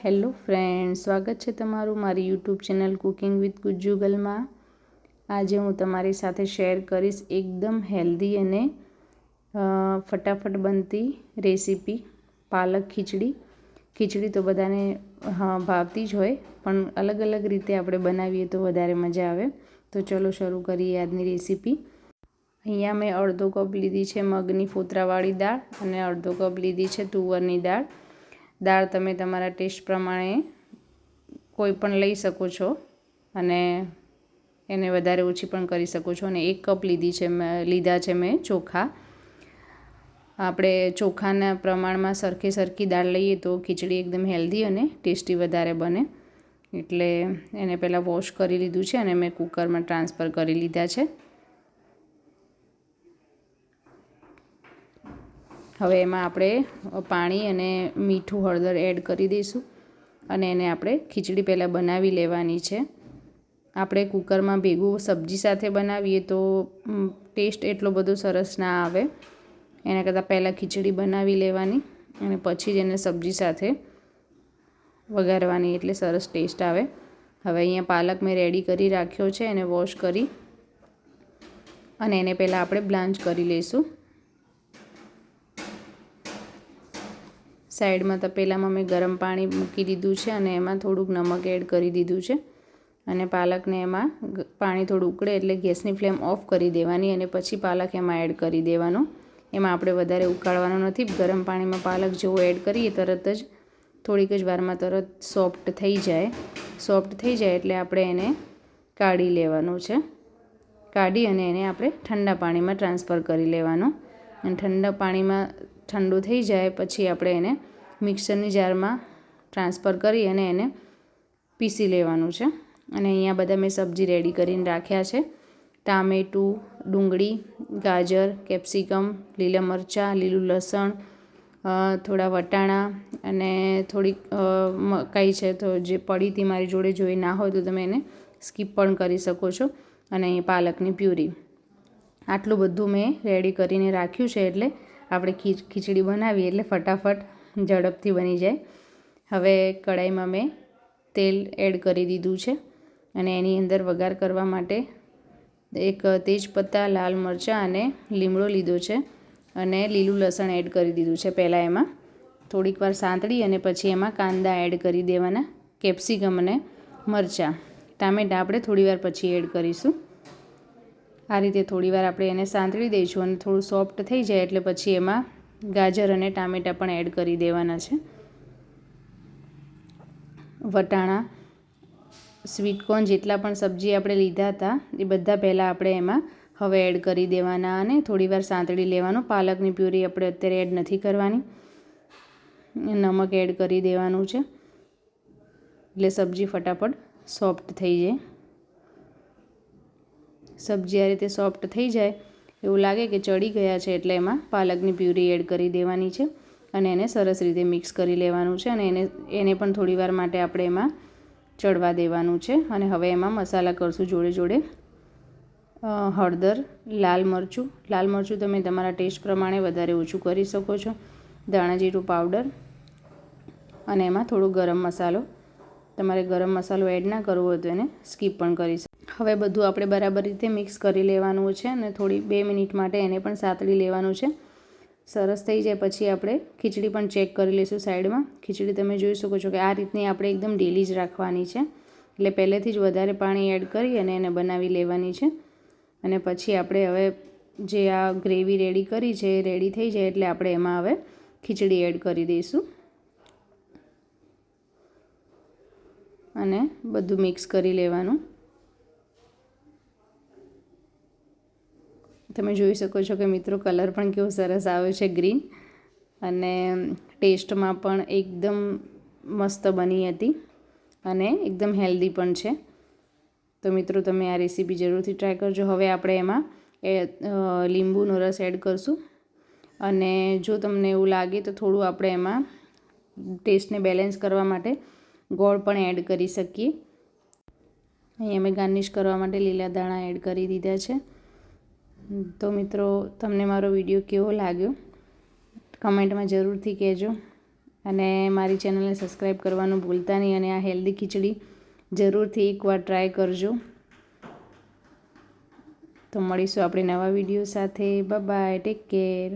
Hello friend, સ્વાગત છે તમારું મારી યુટ્યુબ ચેનલ કુકિંગ વિથ ગુજ્જુગલમાં। આજે હું તમારી સાથે શેર કરીશ એકદમ હેલ્ધી અને ફટાફટ બનતી રેસીપી પાલક ખીચડી। ખીચડી તો બધાને ભાવતી જ હોય, પણ અલગ અલગ રીતે આપણે બનાવીએ તો વધારે મજા આવે। તો ચલો શરૂ કરીએ આજની રેસીપી। અહીંયા મેં અડધો કપ લીધી છે મગની ફોતરાવાળી દાળ અને અડધો કપ લીધી છે તુવરની દાળ। દાળ તમે તમારા ટેસ્ટ પ્રમાણે કોઈ પણ લઈ શકો છો અને એને વધારે ઓછી પણ કરી શકો છો। અને 1 કપ લીધા છે મેં ચોખા। આપણે ચોખાના પ્રમાણમાં સરખી દાળ લઈએ તો ખીચડી એકદમ હેલ્ધી અને ટેસ્ટી વધારે બને। એટલે એને પહેલાં વોશ કરી લીધું છે અને મેં કુકરમાં ટ્રાન્સફર કરી લીધા છે। હવે એમાં આપણે પાણી અને મીઠું હળદર એડ કરી દઈશું અને એને આપણે ખીચડી પહેલાં બનાવી લેવાની છે। આપણે કુકરમાં ભેગું સબ્જી સાથે બનાવીએ તો ટેસ્ટ એટલો બધો સરસ ના આવે। એના કરતાં પહેલાં ખીચડી બનાવી લેવાની અને પછી જ એને સબ્જી સાથે વઘારવાની, એટલે સરસ ટેસ્ટ આવે। હવે અહીંયા પાલક મેં રેડી કરી રાખ્યો છે, એને વોશ કરી અને એને પહેલાં આપણે બ્લાન્ચ કરી લઈશું। સાઈડમાં તપેલામાં મેં ગરમ પાણી મૂકી દીધું છે અને એમાં થોડુંક નમક એડ કરી દીધું છે અને પાલકને એમાં પાણી થોડું ઉકળે એટલે ગેસની ફ્લેમ ઓફ કરી દેવાની અને પછી પાલક એમાં એડ કરી દેવાનો। એમાં આપણે વધારે ઉકાળવાનો નથી। ગરમ પાણીમાં પાલક જેવો એડ કરીએ તરત જ થોડીક જ વારમાં તરત સોફ્ટ થઈ જાય। સોફ્ટ થઈ જાય એટલે આપણે એને કાઢી લેવાનું છે। કાઢી અને એને આપણે ઠંડા પાણીમાં ટ્રાન્સફર કરી લેવાનો અને ઠંડા પાણીમાં ઠંડુ થઈ જાય પછી આપણે એને મિક્સરની જારમાં ટ્રાન્સફર કરી અને એને પીસી લેવાનું છે। અને અહીંયા બધા મેં સબ્જી રેડી કરીને રાખ્યા છે। ટામેટું, ડુંગળી, ગાજર, કેપ્સિકમ, લીલા મરચાં, લીલું લસણ, થોડા વટાણા અને થોડીક મકાઈ છે, તો જે પડી હતી મારી જોડે, જો એ ના હોય તો તમે એને સ્કીપ પણ કરી શકો છો। અને અહીં પાલકની પ્યુરી, આટલું બધું મેં રેડી કરીને રાખ્યું છે એટલે આપણે ખીચડી બનાવીએ એટલે ફટાફટ ઝડપથી બની જાય। હવે કઢાઈમાં મેં તેલ એડ કરી દીધું છે અને એની અંદર વઘાર કરવા માટે એક તેજપત્તા, લાલ મરચાં અને લીમડો લીધો છે અને લીલું લસણ એડ કરી દીધું છે। પહેલાં એમાં થોડીક વાર સાંતળી અને પછી એમાં કાંદા એડ કરી દેવાના, કેપ્સિકમ અને મરચાં, ટામેટાં આપણે થોડી વાર પછી એડ કરીશું। આ રીતે થોડીવાર આપણે એને સાંતળી દઈશું અને થોડું સોફ્ટ થઈ જાય એટલે પછી એમાં ગાજર અને ટામેટાં પણ એડ કરી દેવાના છે। વટાણા, સ્વીટકોર્ન, જેટલા પણ સબ્જી આપણે લીધા હતા એ બધા પહેલાં આપણે એમાં હવે એડ કરી દેવાના અને થોડીવાર સાંતળી લેવાનું। પાલકની પ્યુરી આપણે અત્યારે એડ નથી કરવાની। નમક એડ કરી દેવાનું છે એટલે સબ્જી ફટાફટ સોફ્ટ થઈ જાય। સબ્જી આ રીતે સોફ્ટ થઈ જાય એવું લાગે કે ચડી ગયા છે એટલે એમાં પાલકની પ્યુરી એડ કરી દેવાની છે અને એને સરસ રીતે મિક્સ કરી લેવાનું છે અને એને પણ થોડીવાર માટે આપણે એમાં ચડવા દેવાનું છે। અને હવે એમાં મસાલા કરશું જોડે જોડે। હળદર, લાલ મરચું તમે તમારા ટેસ્ટ પ્રમાણે વધારે ઓછું કરી શકો છો, ધાણા જીરું પાવડર અને એમાં થોડું ગરમ મસાલો। તમારે ગરમ મસાલો એડ ના કરવો હોય તો એને સ્કીપ પણ કરી શકો। હવે બધું આપણે બરાબર રીતે મિક્સ કરી લેવાનું છે અને થોડી 2 મિનિટ માટે એને પણ સાતળી લેવાનું છે। સરસ થઈ જાય પછી આપણે ખીચડી પણ ચેક કરી લઈશું સાઈડમાં। ખીચડી તમે જોઈ શકો છો કે આ રીતની આપણે એકદમ ઢીલી જ રાખવાની છે, એટલે પહેલેથી જ વધારે પાણી એડ કરી અને એને બનાવી લેવાની છે। અને પછી આપણે હવે જે આ ગ્રેવી રેડી કરી છે એ રેડી થઈ જાય એટલે આપણે એમાં હવે ખીચડી એડ કરી દઈશું અને બધું મિક્સ કરી લેવાનું। તમે જોઈ શકો છો કે મિત્રો કલર પણ કેવો સરસ આવે છે, ગ્રીન, અને ટેસ્ટમાં પણ એકદમ મસ્ત બની હતી અને એકદમ હેલ્ધી પણ છે। તો મિત્રો તમે આ રેસીપી જરૂરથી ટ્રાય કરજો। હવે આપણે એમાં લીંબુનો રસ એડ કરશું અને જો તમને એવું લાગે તો થોડું આપણે એમાં ટેસ્ટને બેલેન્સ કરવા માટે ગોળ પણ એડ કરી શકીએ। અહીં અમે ગાર્નિશ કરવા માટે લીલા ધાણા એડ કરી દીધા છે। તો મિત્રો તમને મારો વિડીયો કેવો લાગ્યો કમેન્ટમાં જરૂરથી કહેજો અને મારી ચેનલને સબસ્ક્રાઈબ કરવાનું ભૂલતા નહીં અને આ હેલ્ધી ખીચડી જરૂરથી એકવાર ટ્રાય કરજો. તો મળીશું આપણે નવા વિડીયો સાથે. Bye bye, take care.